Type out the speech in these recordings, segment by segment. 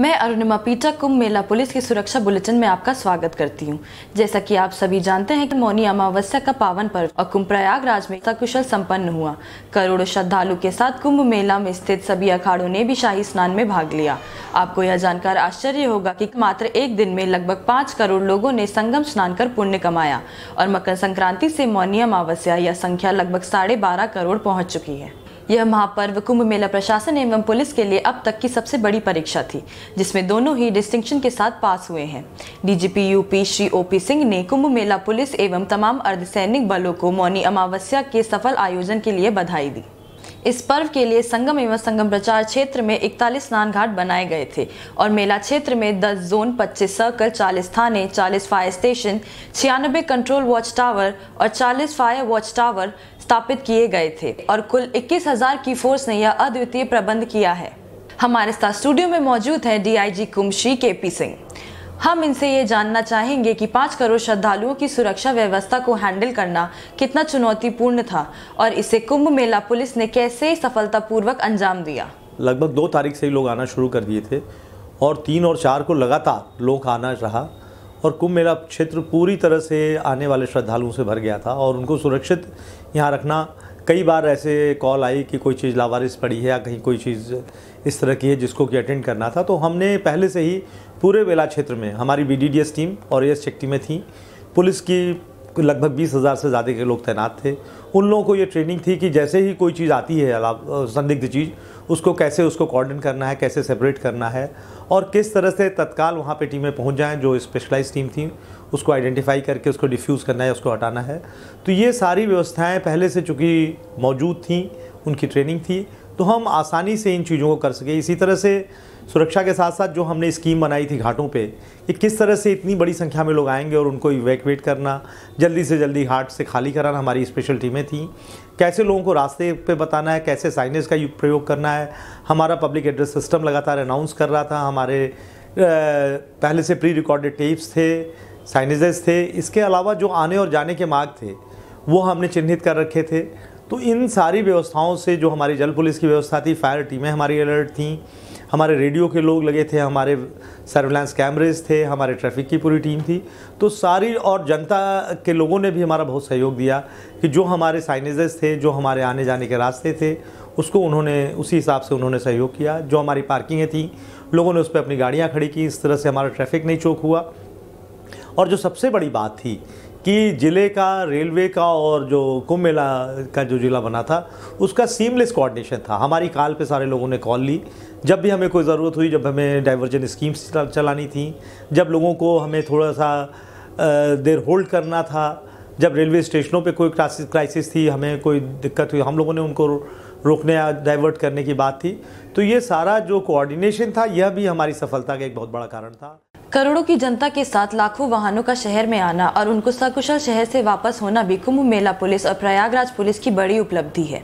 मैं अरुणिमा पीटा कुंभ मेला पुलिस की सुरक्षा बुलेटिन में आपका स्वागत करती हूं। जैसा कि आप सभी जानते हैं कि मौनी अमावस्या का पावन पर्व और कुंभ प्रयागराज में सकुशल संपन्न हुआ। करोड़ों श्रद्धालु के साथ कुंभ मेला में स्थित सभी अखाड़ों ने भी शाही स्नान में भाग लिया। आपको यह जानकर आश्चर्य होगा कि मात्र एक दिन में लगभग 5 करोड़ लोगों ने संगम स्नान कर पुण्य कमाया और मकर संक्रांति से मौनी अमावस्या यह संख्या लगभग 12.5 करोड़ पहुँच चुकी है। यह महापर्व कुंभ मेला प्रशासन एवं पुलिस के लिए अब तक की सबसे बड़ी परीक्षा थी, जिसमें दोनों ही डिस्टिंक्शन के साथ पास हुए हैं। DGP UP Shri OP Singh ने कुंभ मेला पुलिस एवं तमाम अर्धसैनिक बलों को मौनी अमावस्या के सफल आयोजन के लिए बधाई दी। इस पर्व के लिए संगम एवं संगम प्रचार क्षेत्र में 41 स्नान घाट बनाए गए थे और मेला क्षेत्र में 10 जोन, 25 सर्कल, 40 थाने, 40 fire station, 96 control watch tower और 40 फायर वॉच टावर स्थापित किए गए थे और कुल 21,000 की फोर्स ने यह अद्वितीय प्रबंध किया है। हमारे साथ स्टूडियो में मौजूद है डीआईजी कुंभ श्री केपी सिंह। हम इनसे ये जानना चाहेंगे कि 5 करोड़ श्रद्धालुओं की सुरक्षा व्यवस्था को हैंडल करना कितना चुनौतीपूर्ण था और इसे कुंभ मेला पुलिस ने कैसे सफलतापूर्वक अंजाम दिया। लगभग 2 तारीख से ही लोग आना शुरू कर दिए थे और 3 और 4 को लगातार लोग आना रहा और कुंभ मेला क्षेत्र पूरी तरह से आने वाले श्रद्धालुओं से भर गया था और उनको सुरक्षित यहाँ रखना। कई बार ऐसे कॉल आई कि कोई चीज़ लावारिस पड़ी है या कहीं कोई चीज़ इस तरह की है जिसको कि अटेंड करना था, तो हमने पहले से ही पूरे मेला क्षेत्र में हमारी BDDS टीम और AS चेक टीमें थी। पुलिस की लगभग 20,000 से ज़्यादा के लोग तैनात थे। उन लोगों को ये ट्रेनिंग थी कि जैसे ही कोई चीज़ आती है संदिग्ध चीज़, उसको कैसे उसको कोऑर्डिनेट करना है, कैसे सेपरेट करना है और किस तरह से तत्काल वहाँ पे टीमें पहुँच जाएं। जो स्पेशलाइज टीम थी उसको आइडेंटिफाई करके उसको डिफ्यूज़ करना है, उसको हटाना है। तो ये सारी व्यवस्थाएं पहले से चूँकि मौजूद थी, उनकी ट्रेनिंग थी, तो हम आसानी से इन चीज़ों को कर सके। इसी तरह से सुरक्षा के साथ साथ जो हमने स्कीम बनाई थी घाटों पे कि किस तरह से इतनी बड़ी संख्या में लोग आएंगे और उनको इवैक्यूएट करना, जल्दी से जल्दी घाट से खाली कराना, हमारी स्पेशल टीमें थी। कैसे लोगों को रास्ते पे बताना है, कैसे साइनेज का प्रयोग करना है। हमारा पब्लिक एड्रेस सिस्टम लगातार अनाउंस कर रहा था। हमारे पहले से प्री रिकॉर्डेड टेप्स थे, साइनेजेस थे। इसके अलावा जो आने और जाने के मार्ग थे वो हमने चिन्हित कर रखे थे। तो इन सारी व्यवस्थाओं से जो हमारी जल पुलिस की व्यवस्था थी, फायर टीमें हमारी अलर्ट थीं, हमारे रेडियो के लोग लगे थे, हमारे सर्विलांस कैमरेज थे, हमारे ट्रैफिक की पूरी टीम थी। तो सारी और जनता के लोगों ने भी हमारा बहुत सहयोग दिया कि जो हमारे साइनेजेस थे, जो हमारे आने जाने के रास्ते थे, उसको उन्होंने उसी हिसाब से उन्होंने सहयोग किया। जो हमारी पार्किंगें थी, लोगों ने उस पर अपनी गाड़ियाँ खड़ी की। इस तरह से हमारा ट्रैफिक नहीं चौक हुआ। और जो सबसे बड़ी बात थी कि ज़िले का, रेलवे का और जो कुंभ मेला का जो ज़िला बना था उसका सीमलेस कोऑर्डिनेशन था। हमारी कॉल पे सारे लोगों ने कॉल ली जब भी हमें कोई ज़रूरत हुई, जब हमें डाइवर्जन स्कीम्स चलानी थी, जब लोगों को हमें थोड़ा सा देर होल्ड करना था, जब रेलवे स्टेशनों पे कोई क्राइसिस थी, हमें कोई दिक्कत हुई, हम लोगों ने उनको रोकने या डाइवर्ट करने की बात थी। तो ये सारा जो कोऑर्डिनेशन था, यह भी हमारी सफलता का एक बहुत बड़ा कारण था। करोड़ों की जनता के साथ लाखों वाहनों का शहर में आना और उनको सकुशल शहर से वापस होना भी कुंभ मेला पुलिस और प्रयागराज पुलिस की बड़ी उपलब्धि है।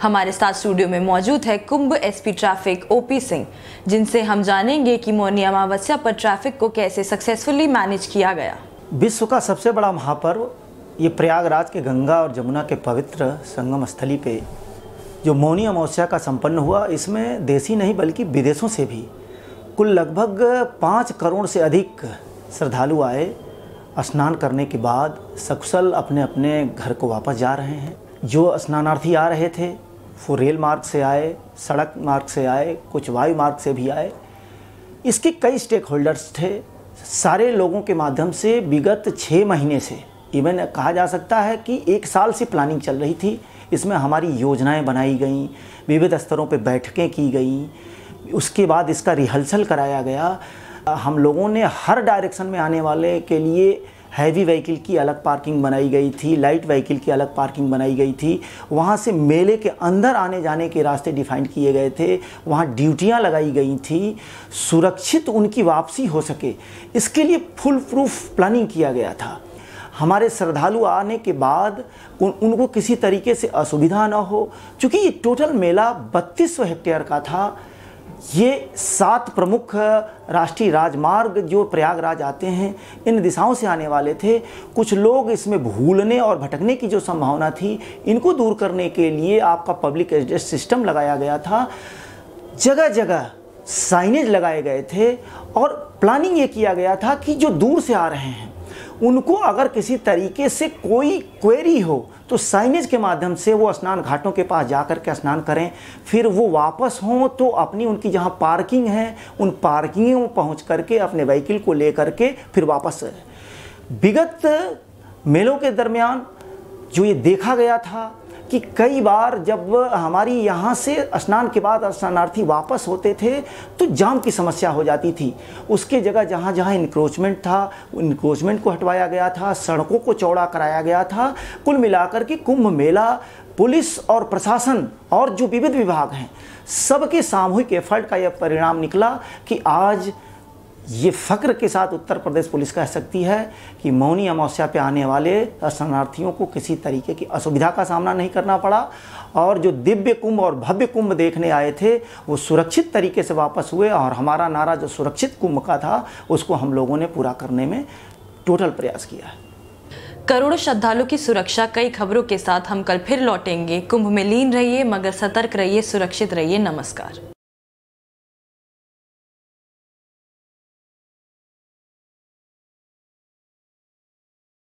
हमारे साथ स्टूडियो में मौजूद है कुंभ SP ट्रैफिक OP सिंह, जिनसे हम जानेंगे कि मौनी अमावस्या पर ट्रैफिक को कैसे सक्सेसफुली मैनेज किया गया। विश्व का सबसे बड़ा महापर्व ये प्रयागराज के गंगा और जमुना के पवित्र संगम स्थली पे जो मौनी अमावस्या का संपन्न हुआ, इसमें देशी नहीं बल्कि विदेशों से भी कुल लगभग 5 करोड़ से अधिक श्रद्धालु आए। स्नान करने के बाद सकुशल अपने अपने घर को वापस जा रहे हैं। जो स्नानार्थी आ रहे थे वो रेल मार्ग से आए, सड़क मार्ग से आए, कुछ वायु मार्ग से भी आए। इसके कई स्टेक होल्डर्स थे। सारे लोगों के माध्यम से विगत 6 महीने से, इवन कहा जा सकता है कि 1 साल से प्लानिंग चल रही थी। इसमें हमारी योजनाएं बनाई गईं, विविध स्तरों पे बैठकें की गईं, उसके बाद इसका रिहर्सल कराया गया। हम लोगों ने हर डायरेक्शन में आने वाले के लिए हैवी व्हीकल की अलग पार्किंग बनाई गई थी, लाइट व्हीकल की अलग पार्किंग बनाई गई थी। वहाँ से मेले के अंदर आने जाने के रास्ते डिफाइन किए गए थे, वहाँ ड्यूटियाँ लगाई गई थी, सुरक्षित उनकी वापसी हो सके, इसके लिए फुल प्रूफ प्लानिंग किया गया था। हमारे श्रद्धालु आने के बाद उनको किसी तरीके से असुविधा न हो, क्योंकि ये टोटल मेला 3200 हेक्टेयर का था। ये 7 प्रमुख राष्ट्रीय राजमार्ग जो प्रयागराज आते हैं, इन दिशाओं से आने वाले थे। कुछ लोग इसमें भूलने और भटकने की जो संभावना थी, इनको दूर करने के लिए आपका पब्लिक एड्रेस सिस्टम लगाया गया था। जगह जगह साइनेज लगाए गए थे और प्लानिंग ये किया गया था कि जो दूर से आ रहे हैं उनको अगर किसी तरीके से कोई क्वेरी हो तो साइनेज के माध्यम से वो स्नान घाटों के पास जाकर के स्नान करें, फिर वो वापस हों तो अपनी उनकी जहाँ पार्किंग है उन पार्किंगों में पहुँच करके अपने व्हीकल को ले करके फिर वापस। विगत मेलों के दरमियान जो ये देखा गया था कि कई बार जब हमारी यहाँ से स्नान के बाद स्नानार्थी वापस होते थे तो जाम की समस्या हो जाती थी। उसके जगह जहाँ जहाँ इंक्रोचमेंट था इंक्रोचमेंट को हटवाया गया था, सड़कों को चौड़ा कराया गया था। कुल मिलाकर के कुंभ मेला पुलिस और प्रशासन और जो विविध विभाग हैं सबके सामूहिक एफर्ट का यह परिणाम निकला कि आज ये फ़ख्र के साथ उत्तर प्रदेश पुलिस कह सकती है कि मौनी अमावस्या पे आने वाले शरणार्थियों को किसी तरीके की असुविधा का सामना नहीं करना पड़ा और जो दिव्य कुंभ और भव्य कुंभ देखने आए थे वो सुरक्षित तरीके से वापस हुए। और हमारा नारा जो सुरक्षित कुंभ का था उसको हम लोगों ने पूरा करने में टोटल प्रयास किया है। करोड़ों श्रद्धालु की सुरक्षा कई खबरों के साथ हम कल फिर लौटेंगे। कुंभ में लीन रहिए मगर सतर्क रहिए, सुरक्षित रहिए। नमस्कार।